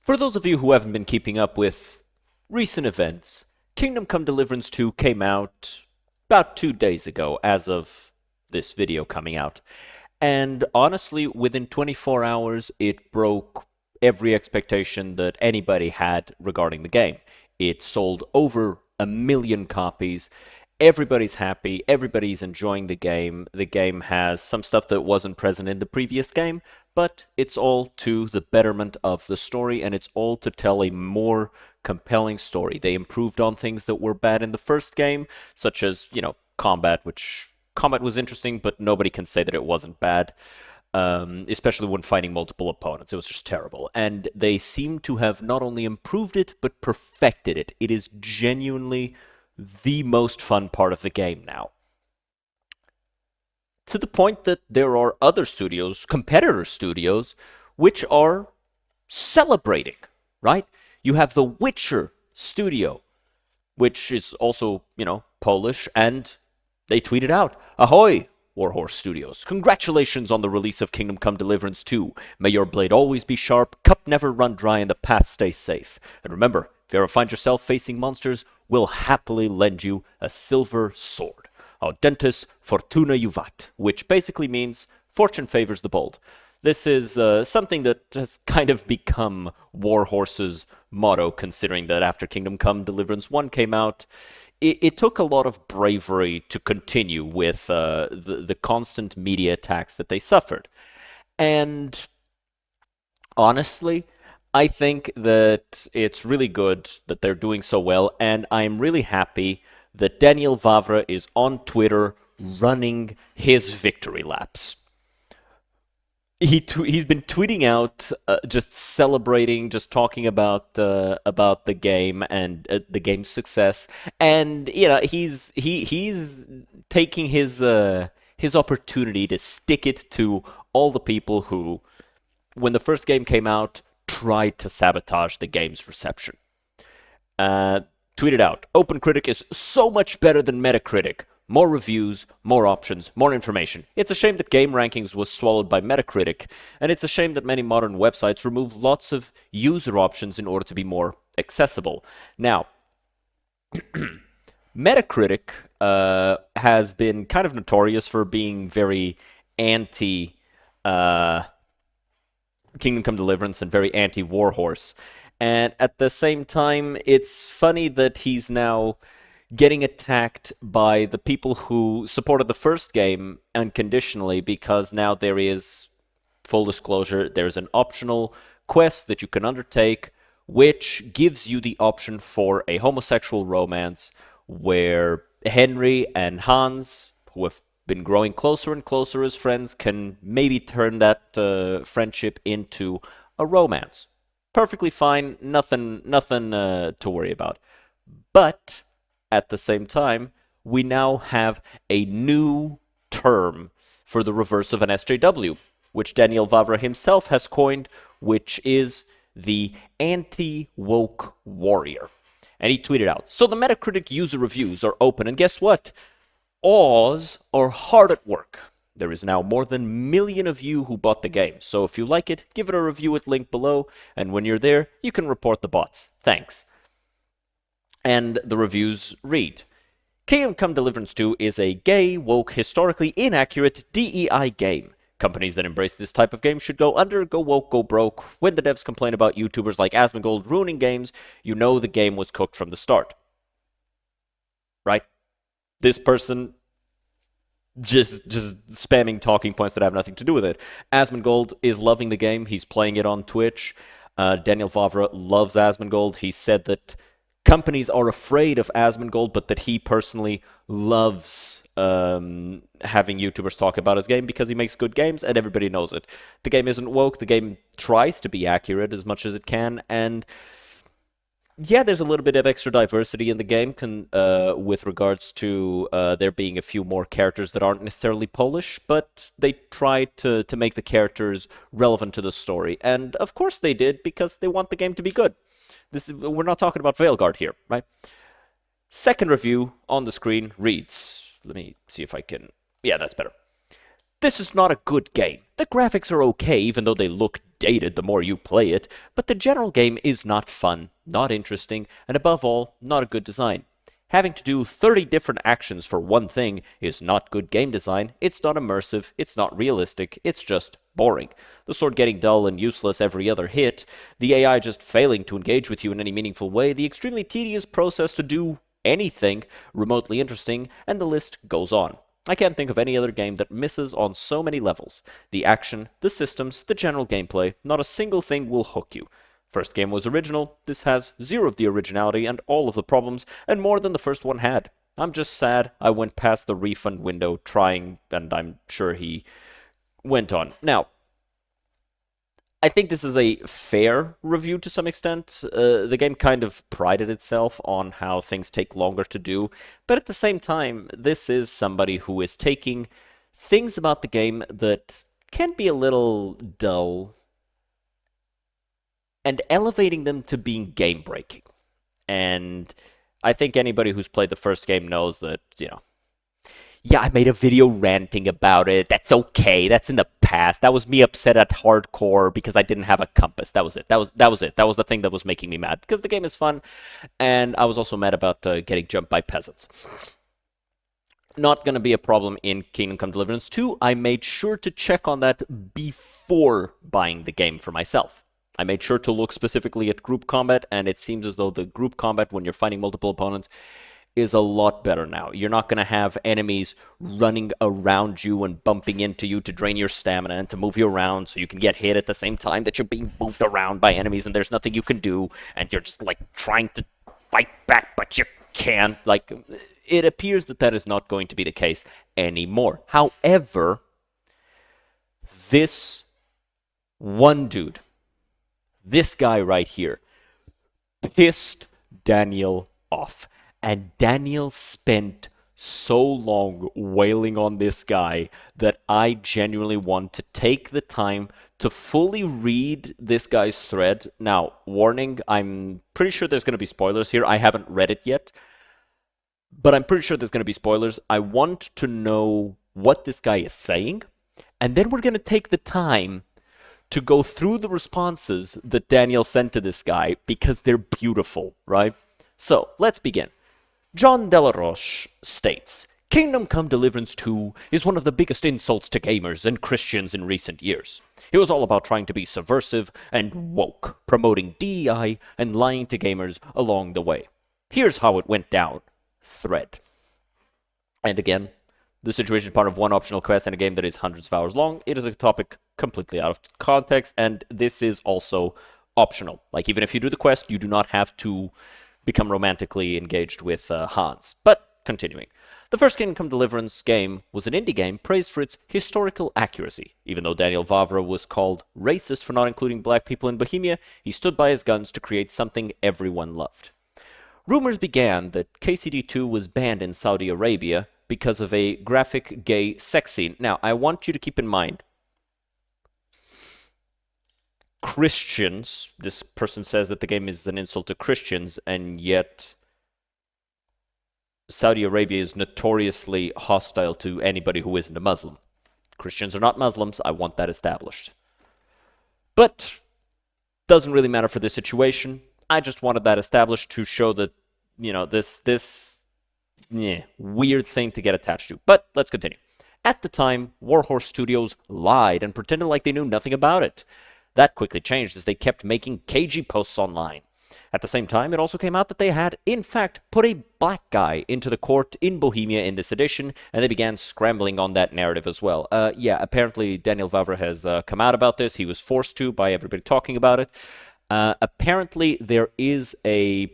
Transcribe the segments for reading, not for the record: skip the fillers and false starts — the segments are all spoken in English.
For those of you who haven't been keeping up with recent events, Kingdom Come Deliverance 2 came out about 2 days ago, as of this video coming out. And honestly, within 24 hours, it broke every expectation that anybody had regarding the game. It sold over 1 million copies. Everybody's happy. Everybody's enjoying the game. The game has some stuff that wasn't present in the previous game, but it's all to the betterment of the story, and it's all to tell a more compelling story. They improved on things that were bad in the first game, such as, combat, which combat was interesting, but nobody can say that it wasn't bad. Especially when fighting multiple opponents. It was just terrible. And they seem to have not only improved it, but perfected it. It is genuinely the most fun part of the game now. To the point that there are other studios, competitor studios, which are celebrating, right? You have the Witcher studio, which is also, Polish, and they tweeted out, "Ahoy, Warhorse Studios. Congratulations on the release of Kingdom Come Deliverance 2. May your blade always be sharp, cup never run dry, and the path stay safe. And remember, if you ever find yourself facing monsters, we'll happily lend you a silver sword. Audentis Fortuna Juvat," which basically means fortune favors the bold. This is something that has kind of become Warhorse's motto, considering that after Kingdom Come Deliverance 1 came out, it took a lot of bravery to continue with the constant media attacks that they suffered. And honestly, I think that it's really good that they're doing so well, and I'm really happy that Daniel Vavra is on Twitter running his victory laps. He's been tweeting out, just celebrating, just talking about the game and the game's success, and he's taking his opportunity to stick it to all the people who, when the first game came out, tried to sabotage the game's reception. Tweeted out, "OpenCritic is so much better than Metacritic. More reviews, more options, more information. It's a shame that Game Rankings was swallowed by Metacritic, and it's a shame that many modern websites remove lots of user options in order to be more accessible." Now, Metacritic has been kind of notorious for being very anti Kingdom Come Deliverance and very anti Warhorse. And at the same time, it's funny that he's now getting attacked by the people who supported the first game unconditionally, because now there is, full disclosure, there's an optional quest that you can undertake which gives you the option for a homosexual romance where Henry and Hans, who have been growing closer and closer as friends, can maybe turn that friendship into a romance. Perfectly fine, nothing to worry about. But at the same time, we now have a new term for the reverse of an SJW, which Daniel Vavra himself has coined, which is the anti-woke warrior. And he tweeted out, "So the Metacritic user reviews are open, and guess what? Oz are hard at work. There is now more than 1 million of you who bought the game, so if you like it, give it a review at link below, and when you're there, you can report the bots. Thanks." And the reviews read, "Kingdom Come Deliverance 2 is a gay, woke, historically inaccurate DEI game. Companies that embrace this type of game should go under, go woke, go broke. When the devs complain about YouTubers like Asmongold ruining games, you know the game was cooked from the start." Right? This person just spamming talking points that have nothing to do with it. Asmongold is loving the game. He's playing it on Twitch. Daniel Vavra loves Asmongold. He said that companies are afraid of Asmongold, but that he personally loves having YouTubers talk about his game because he makes good games and everybody knows it. The game isn't woke. The game tries to be accurate as much as it can, and yeah, there's a little bit of extra diversity in the game with regards to there being a few more characters that aren't necessarily Polish, but they tried to make the characters relevant to the story. And of course they did, because they want the game to be good. We're not talking about Veilguard here, right? Second review on the screen reads, let me see if I can, yeah, that's better. "This is not a good game. The graphics are okay, even though they look dated the more you play it, but the general game is not fun, not interesting, and above all, not a good design. Having to do 30 different actions for one thing is not good game design, it's not immersive, it's not realistic, it's just boring. The sword getting dull and useless every other hit, the AI just failing to engage with you in any meaningful way, the extremely tedious process to do anything remotely interesting, and the list goes on. I can't think of any other game that misses on so many levels. The action, the systems, the general gameplay, not a single thing will hook you. First game was original, this has zero of the originality and all of the problems, and more than the first one had. I'm just sad I went past the refund window trying, and I'm sure he went on. Now, I think this is a fair review to some extent. The game kind of prided itself on how things take longer to do, but at the same time, this is somebody who is taking things about the game that can be a little dull and elevating them to being game breaking. And I think anybody who's played the first game knows that, yeah, I made a video ranting about it. That's okay. That's in the past. That was me upset at hardcore because I didn't have a compass. That was it. That was it. That was the thing that was making me mad because the game is fun, and I was also mad about getting jumped by peasants. Not gonna be a problem in Kingdom Come Deliverance 2. I made sure to check on that before buying the game for myself. I made sure to look specifically at group combat, and it seems as though the group combat when you're fighting multiple opponents is a lot better now. You're not going to have enemies running around you and bumping into you to drain your stamina and to move you around so you can get hit at the same time that you're being moved around by enemies and there's nothing you can do and you're just like trying to fight back but you can't. Like, it appears that that is not going to be the case anymore. However, this one dude, this guy right here, pissed Daniel off. And Daniel spent so long wailing on this guy that I genuinely want to take the time to fully read this guy's thread. Now, warning, I'm pretty sure there's going to be spoilers here. I haven't read it yet, but I'm pretty sure there's going to be spoilers. I want to know what this guy is saying, and then we're going to take the time to go through the responses that Daniel sent to this guy because they're beautiful, right? So, let's begin. John Delaroche states, Kingdom Come Deliverance 2 is one of the biggest insults to gamers and Christians in recent years. It was all about trying to be subversive and woke, promoting DEI and lying to gamers along the way. Here's how it went down. Thread. And again, the situation is part of one optional quest in a game that is hundreds of hours long. It is a topic completely out of context, and this is also optional. Like, even if you do the quest, you do not have to become romantically engaged with Hans. But continuing. The first Kingdom Come Deliverance game was an indie game praised for its historical accuracy. Even though Daniel Vavra was called racist for not including black people in Bohemia, he stood by his guns to create something everyone loved. Rumors began that KCD 2 was banned in Saudi Arabia because of a graphic gay sex scene. Now, I want you to keep in mind, Christians, this person says that the game is an insult to Christians, and yet Saudi Arabia is notoriously hostile to anybody who isn't a Muslim. Christians are not Muslims, I want that established. But doesn't really matter for this situation. I just wanted that established to show that, this weird thing to get attached to. But let's continue. At the time, Warhorse Studios lied and pretended like they knew nothing about it. That quickly changed as they kept making cagey posts online. At the same time, it also came out that they had, in fact, put a black guy into the court in Bohemia in this edition, and they began scrambling on that narrative as well. Apparently Daniel Vavra has come out about this. He was forced to by everybody talking about it. Apparently there is a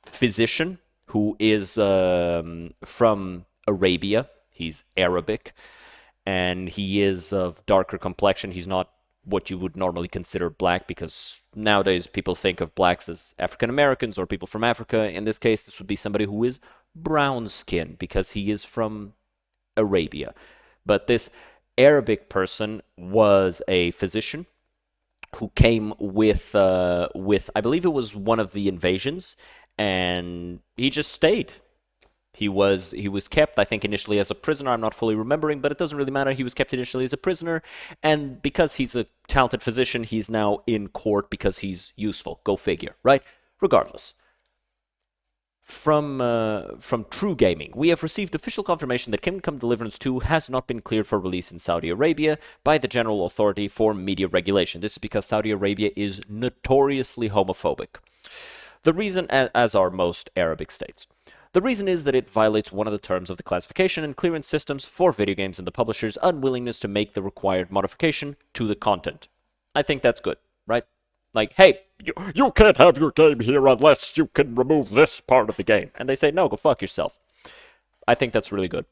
physician who is from Arabia. He's Arabic, and he is of darker complexion. He's not what you would normally consider black, because nowadays people think of blacks as African Americans or people from Africa. In this case, this would be somebody who is brown skinned because he is from Arabia. But this Arabic person was a physician who came with I believe it was one of the invasions, and he just stayed. He was kept, I think, initially as a prisoner. I'm not fully remembering, but it doesn't really matter. He was kept initially as a prisoner, and because he's a talented physician, he's now in court because he's useful. Go figure, right? Regardless, from True Gaming, we have received official confirmation that Kingdom Come Deliverance 2 has not been cleared for release in Saudi Arabia by the General Authority for Media Regulation. This is because Saudi Arabia is notoriously homophobic. The reason, as are most Arabic states. The reason is that it violates one of the terms of the classification and clearance systems for video games and the publisher's unwillingness to make the required modification to the content. I think that's good, right? Like, hey, you can't have your game here unless you can remove this part of the game. And they say, no, go fuck yourself. I think that's really good.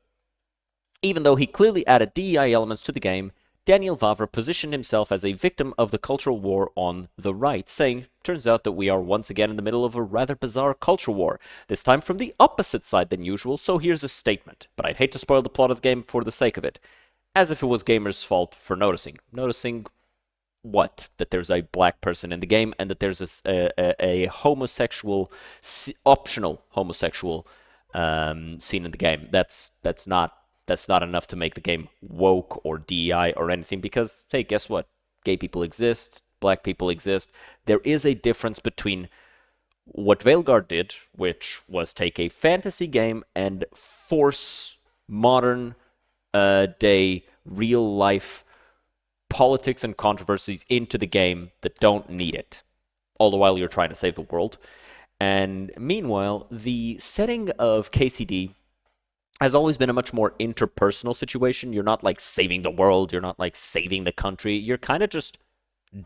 Even though he clearly added DEI elements to the game, Daniel Vavra positioned himself as a victim of the cultural war on the right, saying, turns out that we are once again in the middle of a rather bizarre culture war, this time from the opposite side than usual, so here's a statement. But I'd hate to spoil the plot of the game for the sake of it. As if it was gamers' fault for noticing. Noticing what? That there's a black person in the game and that there's a homosexual, optional homosexual scene in the game. That's not enough to make the game woke or DEI or anything because, hey, guess what? Gay people exist, black people exist. There is a difference between what Veilguard did, which was take a fantasy game and force modern day real life politics and controversies into the game that don't need it, all the while you're trying to save the world. And meanwhile, the setting of KCD has always been a much more interpersonal situation. You're not like saving the world, you're not like saving the country, you're kind of just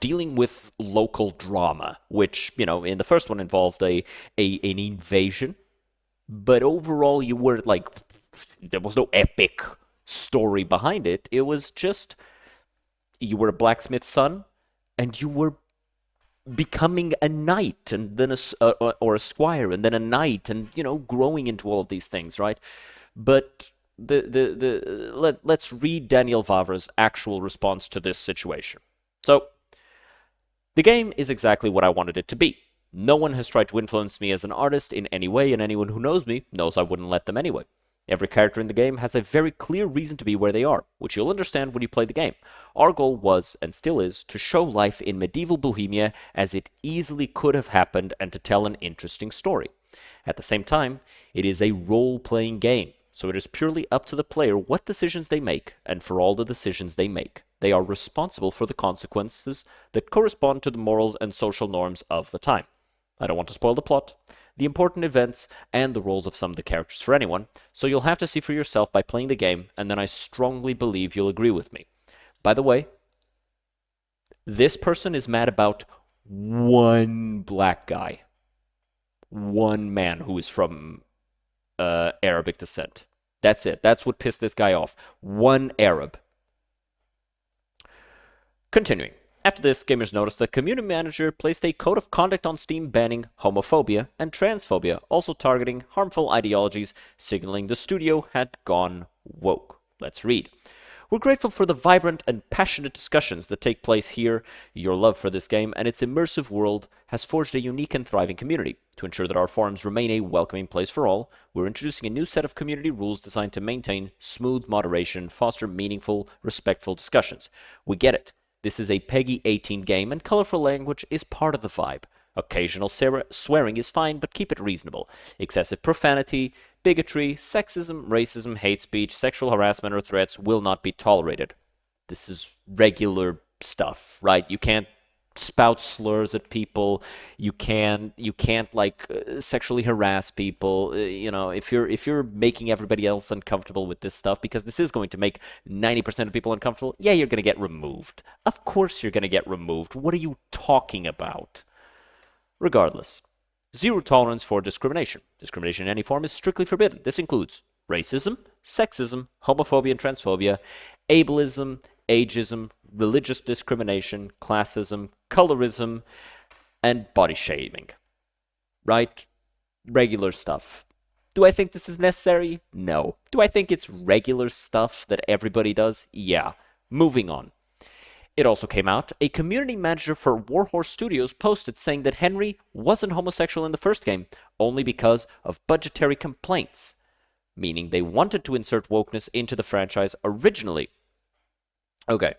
dealing with local drama, which, you know, in the first one involved an invasion, but overall you were like, there was no epic story behind it. It was just, you were a blacksmith's son, and you were becoming a knight, and then or a squire, and then a knight, and, you know, growing into all of these things, right? But let's read Daniel Vavra's actual response to this situation. So, the game is exactly what I wanted it to be. No one has tried to influence me as an artist in any way, and anyone who knows me knows I wouldn't let them anyway. Every character in the game has a very clear reason to be where they are, which you'll understand when you play the game. Our goal was, and still is, to show life in medieval Bohemia as it easily could have happened and to tell an interesting story. At the same time, it is a role-playing game, so it is purely up to the player what decisions they make, and for all the decisions they make, they are responsible for the consequences that correspond to the morals and social norms of the time. I don't want to spoil the plot, the important events, and the roles of some of the characters for anyone, so you'll have to see for yourself by playing the game, and then I strongly believe you'll agree with me. By the way, this person is mad about one black guy. One man who is from Arabic descent. That's it. That's what pissed this guy off. One Arab. Continuing. After this, gamers noticed that Community Manager placed a code of conduct on Steam banning homophobia and transphobia, also targeting harmful ideologies, signaling the studio had gone woke. Let's read. We're grateful for the vibrant and passionate discussions that take place here. Your love for this game and its immersive world has forged a unique and thriving community. To ensure that our forums remain a welcoming place for all, we're introducing a new set of community rules designed to maintain smooth moderation and foster meaningful, respectful discussions. We get it. This is a PEGI 18 game, and colorful language is part of the vibe. Occasional swearing is fine, but keep it reasonable. Excessive profanity, bigotry, sexism, racism, hate speech, sexual harassment, or threats will not be tolerated. This is regular stuff, right? You can't spout slurs at people. You can't like sexually harass people. You know, if you're making everybody else uncomfortable with this stuff, because this is going to make 90% of people uncomfortable, yeah, you're going to get removed. Of course you're going to get removed. What are you talking about? Regardless, zero tolerance for discrimination. Discrimination in any form is strictly forbidden. This includes racism, sexism, homophobia and transphobia, ableism, ageism, religious discrimination, classism, colorism, and body shaming. Right? Regular stuff. Do I think this is necessary? No. Do I think it's regular stuff that everybody does? Yeah. Moving on. It also came out, a community manager for Warhorse Studios posted saying that Henry wasn't homosexual in the first game, only because of budgetary complaints. meaning they wanted to insert wokeness into the franchise originally. Okay,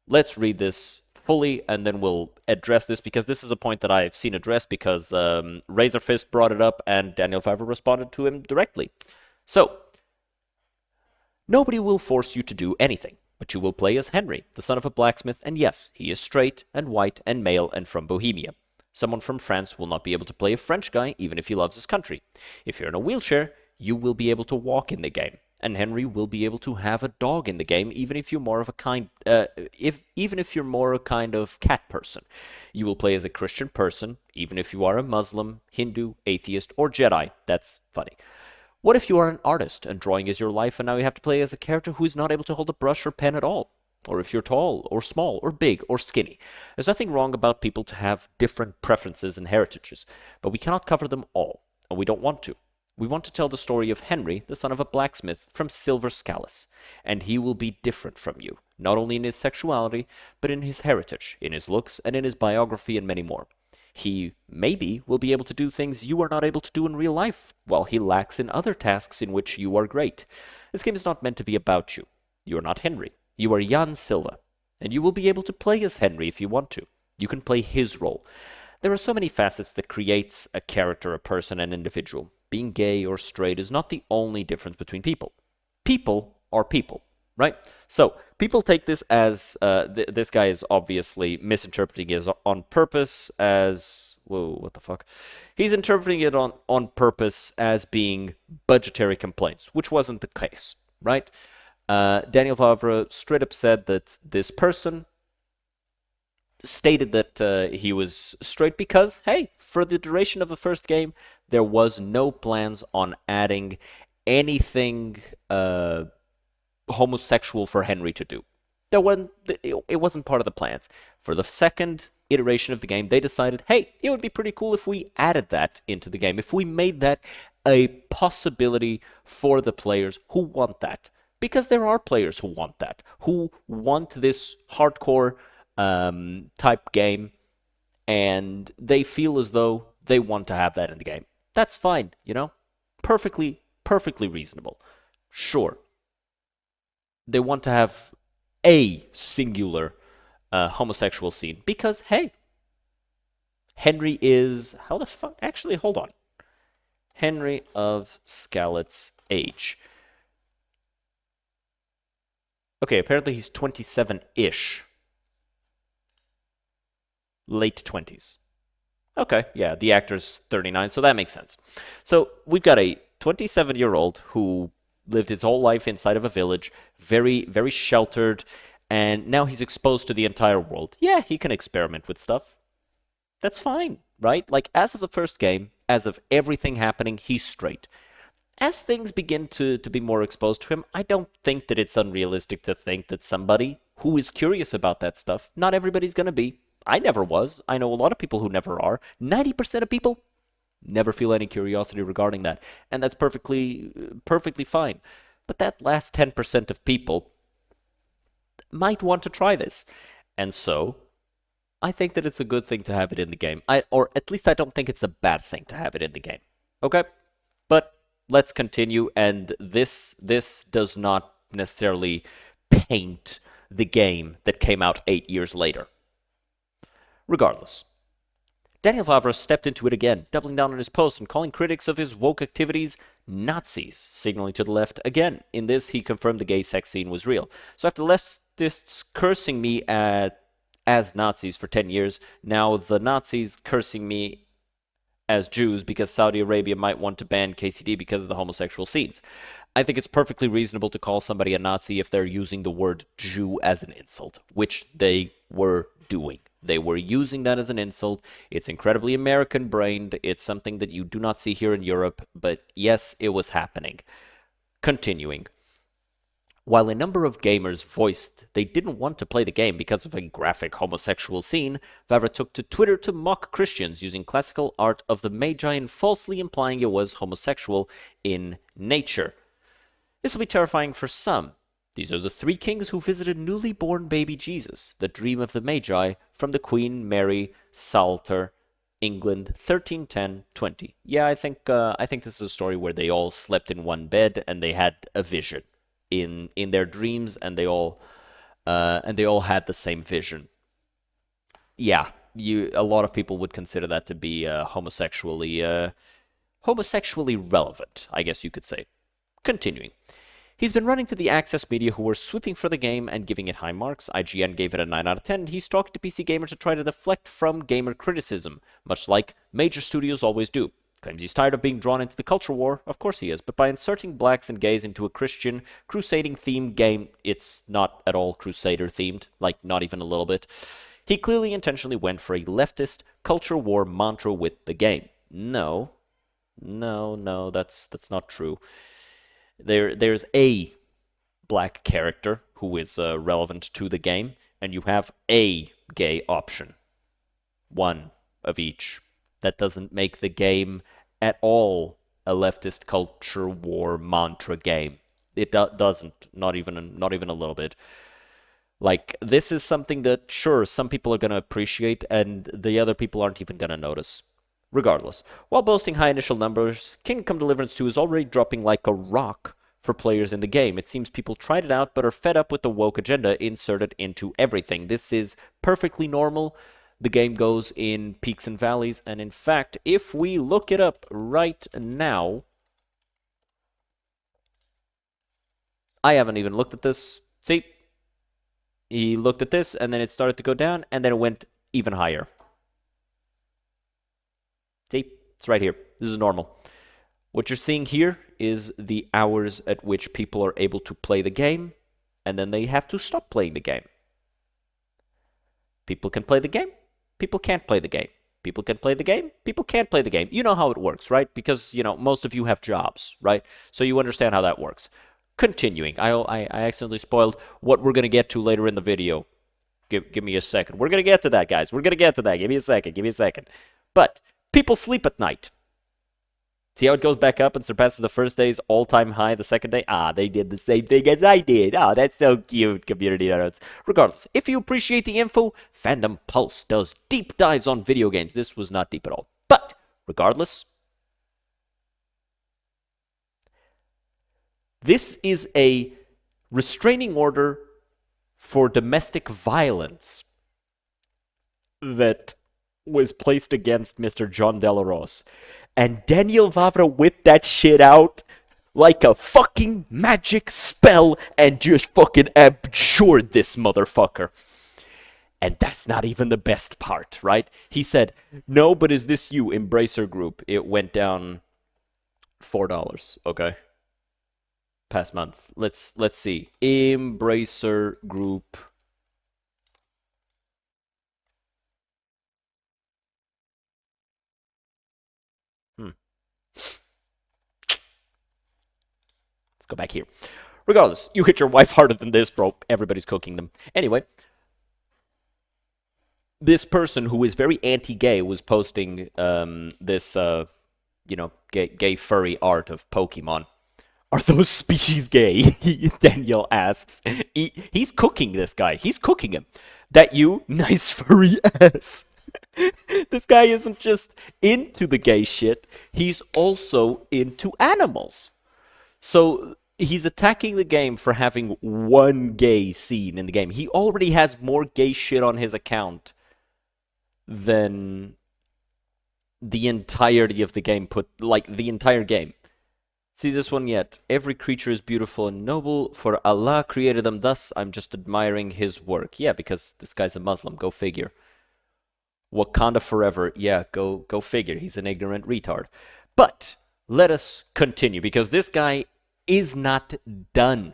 let's read this fully and then we'll address this because this is a point that I've seen addressed because Razorfist brought it up and Daniel Favre responded to him directly. So, nobody will force you to do anything, but you will play as Henry, the son of a blacksmith, and yes, he is straight and white and male and from Bohemia. Someone from France will not be able to play a French guy even if he loves his country. If you're in a wheelchair, you will be able to walk in the game, and Henry will be able to have a dog in the game even if you're more of a kind of cat person. You will play as a Christian person even if you are a Muslim, Hindu, atheist, or Jedi. That's funny. What if you are an artist and drawing is your life and now you have to play as a character who is not able to hold a brush or pen at all? Or if you're tall or small or big or skinny. There's nothing wrong about people to have different preferences and heritages, but we cannot cover them all, and we don't want to. We want to tell the story of Henry, the son of a blacksmith from Silver Scalus, and he will be different from you, not only in his sexuality, but in his heritage, in his looks, and in his biography and many more. He, maybe, will be able to do things you are not able to do in real life, while he lacks in other tasks in which you are great. This game is not meant to be about you. You are not Henry. You are Jan Silva, and you will be able to play as Henry if you want to. You can play his role. There are so many facets that creates a character, a person, an individual. Being gay or straight is not the only difference between people. People are people, right? So people take this as this guy is obviously misinterpreting it on purpose as whoa, what the fuck? He's interpreting it on purpose as being budgetary complaints, which wasn't the case, right? Daniel Favre straight up said that this person stated that he was straight because, hey, for the duration of the first game, there was no plans on adding anything homosexual for Henry to do. It wasn't part of the plans. For the second iteration of the game, they decided, hey, it would be pretty cool if we added that into the game, if we made that a possibility for the players who want that. Because there are players who want that, who want this hardcore type game, and they feel as though they want to have that in the game. That's fine, you know? Perfectly reasonable. Sure. They want to have a singular homosexual scene because, hey, Henry is... How the fuck? Actually, hold on. Henry of Scallet's age. Okay, apparently he's 27-ish. Late 20s. Okay, yeah, the actor's 39, so that makes sense. So we've got a 27-year-old who lived his whole life inside of a village, very, very sheltered, and now he's exposed to the entire world. Yeah, he can experiment with stuff. That's fine, right? Like, as of the first game, as of everything happening, he's straight. As things begin to be more exposed to him, I don't think that it's unrealistic to think that somebody who is curious about that stuff, not everybody's going to be. I never was. I know a lot of people who never are. 90% of people never feel any curiosity regarding that. And that's perfectly fine. But that last 10% of people might want to try this. And so, I think that it's a good thing to have it in the game. Or at least I don't think it's a bad thing to have it in the game. Okay? But let's continue, and this does not necessarily paint the game that came out 8 years later. Regardless, Daniel Favre stepped into it again, doubling down on his post and calling critics of his woke activities Nazis, signaling to the left again. In this, he confirmed the gay sex scene was real. So after leftists cursing me as Nazis for 10 years, now the Nazis cursing me as Jews because Saudi Arabia might want to ban KCD because of the homosexual scenes. I think it's perfectly reasonable to call somebody a Nazi if they're using the word Jew as an insult, which they were doing. They were using that as an insult. It's incredibly American-brained. It's something that you do not see here in Europe, but yes, it was happening. Continuing. While a number of gamers voiced they didn't want to play the game because of a graphic homosexual scene, Favre took to Twitter to mock Christians using classical art of the Magi and falsely implying it was homosexual in nature. This will be terrifying for some. These are the three kings who visited newly born baby Jesus, the dream of the Magi, from the Queen Mary Psalter England, 1310-20. Yeah, I think this is a story where they all slept in one bed and they had a vision in their dreams, and they all had the same vision. Yeah, you a lot of people would consider that to be homosexually relevant, I guess you could say. Continuing. He's been running to the Access media who were sweeping for the game and giving it high marks. IGN gave it a 9 out of 10. He's talked to PC Gamer to try to deflect from gamer criticism, much like major studios always do. Claims he's tired of being drawn into the culture war. Of course he is, but by inserting blacks and gays into a Christian, crusading themed game, it's not at all crusader themed, like not even a little bit. He clearly intentionally went for a leftist culture war mantra with the game. No, no, that's not true. There's a black character who is relevant to the game, and you have a gay option. One of each. That doesn't make the game at all a leftist culture war mantra game. It doesn't. Not even a little bit. Like, this is something that, sure, some people are going to appreciate, and the other people aren't even going to notice. Regardless, while boasting high initial numbers, Kingdom Come Deliverance 2 is already dropping like a rock for players in the game. It seems people tried it out but are fed up with the woke agenda inserted into everything. This is perfectly normal. The game goes in peaks and valleys, and in fact, if we look it up right now, I haven't even looked at this. See? He looked at this, and then it started to go down, and then it went even higher. See? It's right here. This is normal. What you're seeing here is the hours at which people are able to play the game, and then they have to stop playing the game. People can play the game. People can't play the game. People can play the game. People can't play the game. You know how it works, right? Because, most of you have jobs, right? So you understand how that works. Continuing. I accidentally spoiled what we're going to get to later in the video. Give me a second. We're going to get to that, guys. We're going to get to that. Give me a second. Give me a second. But people sleep at night. See how it goes back up and surpasses the first day's all-time high the second day? Ah, they did the same thing as I did. Oh, that's so cute, community notes. Regardless, if you appreciate the info, Fandom Pulse does deep dives on video games. This was not deep at all. But, regardless, this is a restraining order for domestic violence that was placed against Mr. John Delaros. And Daniel Vavra whipped that shit out like a fucking magic spell and just fucking abjured this motherfucker. And that's not even the best part, right? He said, "No, but is this you, Embracer Group?" It went down $4, okay? Past month. Let's see. Embracer Group. Let's go back here. Regardless, you hit your wife harder than this, bro. Everybody's cooking them. Anyway, this person who is very anti-gay was posting this, gay furry art of Pokemon. Are those species gay? Daniel asks. He's cooking this guy. He's cooking him. That you? Nice furry ass. This guy isn't just into the gay shit. He's also into animals. So he's attacking the game for having one gay scene in the game. He already has more gay shit on his account than the entirety of the game the entire game. See this one yet? Every creature is beautiful and noble, for Allah created them thus. I'm just admiring his work. Yeah, because this guy's a Muslim. Go figure. Wakanda forever. Yeah, go figure. He's an ignorant retard. But let us continue, because this guy is not done.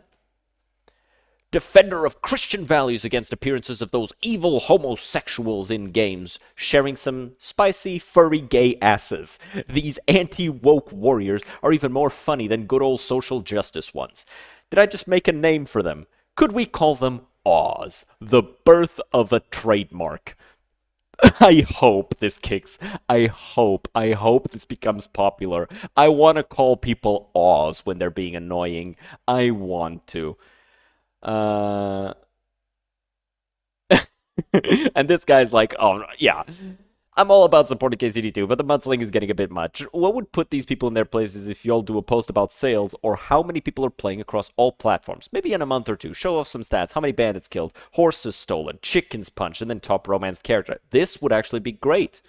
Defender of Christian values against appearances of those evil homosexuals in games, sharing some spicy, furry gay asses. These anti-woke warriors are even more funny than good old social justice ones. Did I just make a name for them? Could we call them Oz, the birth of a trademark? I hope this kicks. I hope this becomes popular. I want to call people Oz when they're being annoying. I want to. And this guy's like, oh, yeah. I'm all about supporting KCD too, but the mudslinging is getting a bit much. What would put these people in their places if y'all do a post about sales or how many people are playing across all platforms? Maybe in a month or two. Show off some stats. How many bandits killed, horses stolen, chickens punched, and then top romance character. This would actually be great.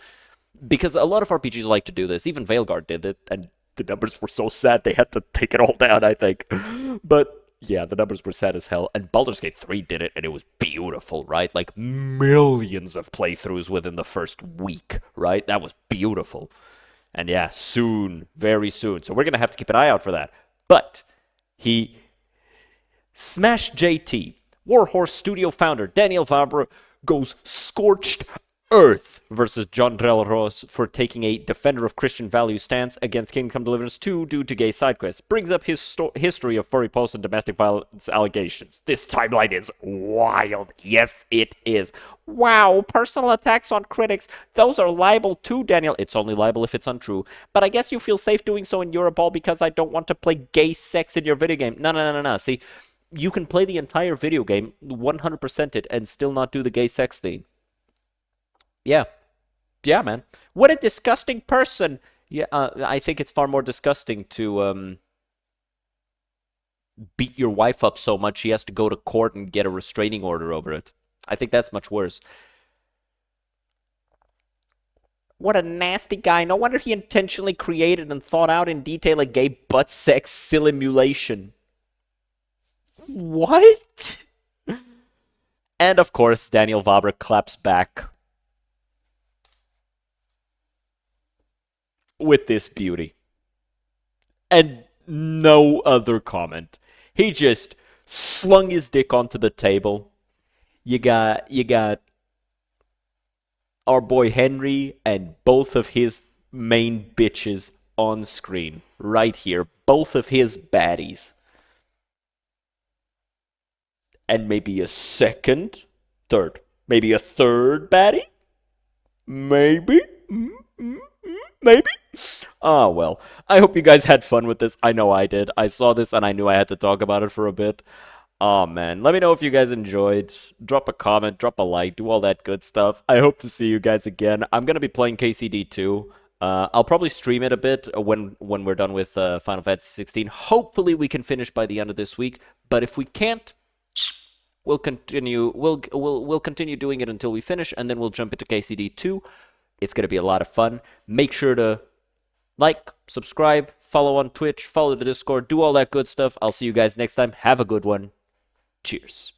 Because a lot of RPGs like to do this. Even Veilguard did it, and the numbers were so sad they had to take it all down, I think. But yeah, the numbers were sad as hell. And Baldur's Gate 3 did it, and it was beautiful, right? Like millions of playthroughs within the first week, right? That was beautiful. And yeah, soon, very soon. So we're going to have to keep an eye out for that. But he Smash JT, Warhorse Studio founder Daniel Fabre, goes scorched earth versus John Drelros for taking a defender of Christian values stance against Kingdom Come Deliverance 2 due to gay side quests. Brings up his history of furry posts and domestic violence allegations. This timeline is wild. Yes, it is. Wow, personal attacks on critics. Those are libel too, Daniel. It's only libel if it's untrue. But I guess you feel safe doing so in Europe all because I don't want to play gay sex in your video game. No. See, you can play the entire video game, 100% it, and still not do the gay sex thing. Yeah. Yeah, man. What a disgusting person. Yeah, I think it's far more disgusting to beat your wife up so much she has to go to court and get a restraining order over it. I think that's much worse. What a nasty guy. No wonder he intentionally created and thought out in detail a gay butt sex simulation. What? And of course, Daniel Vabra claps back with this beauty. And no other comment. He just slung his dick onto the table. You got our boy Henry and both of his main bitches on screen right here. Both of his baddies. And maybe a second, third, maybe a third baddie? Maybe? Maybe? Oh, well. I hope you guys had fun with this. I know I did. I saw this and I knew I had to talk about it for a bit. Oh, man. Let me know if you guys enjoyed. Drop a comment, drop a like, do all that good stuff. I hope to see you guys again. I'm going to be playing KCD too. I'll probably stream it a bit when we're done with Final Fantasy 16. Hopefully we can finish by the end of this week. But if we can't, we'll continue. We'll continue doing it until we finish, and then we'll jump into KCD 2. It's going to be a lot of fun. Make sure to like, subscribe, follow on Twitch, follow the Discord, do all that good stuff. I'll see you guys next time. Have a good one. Cheers.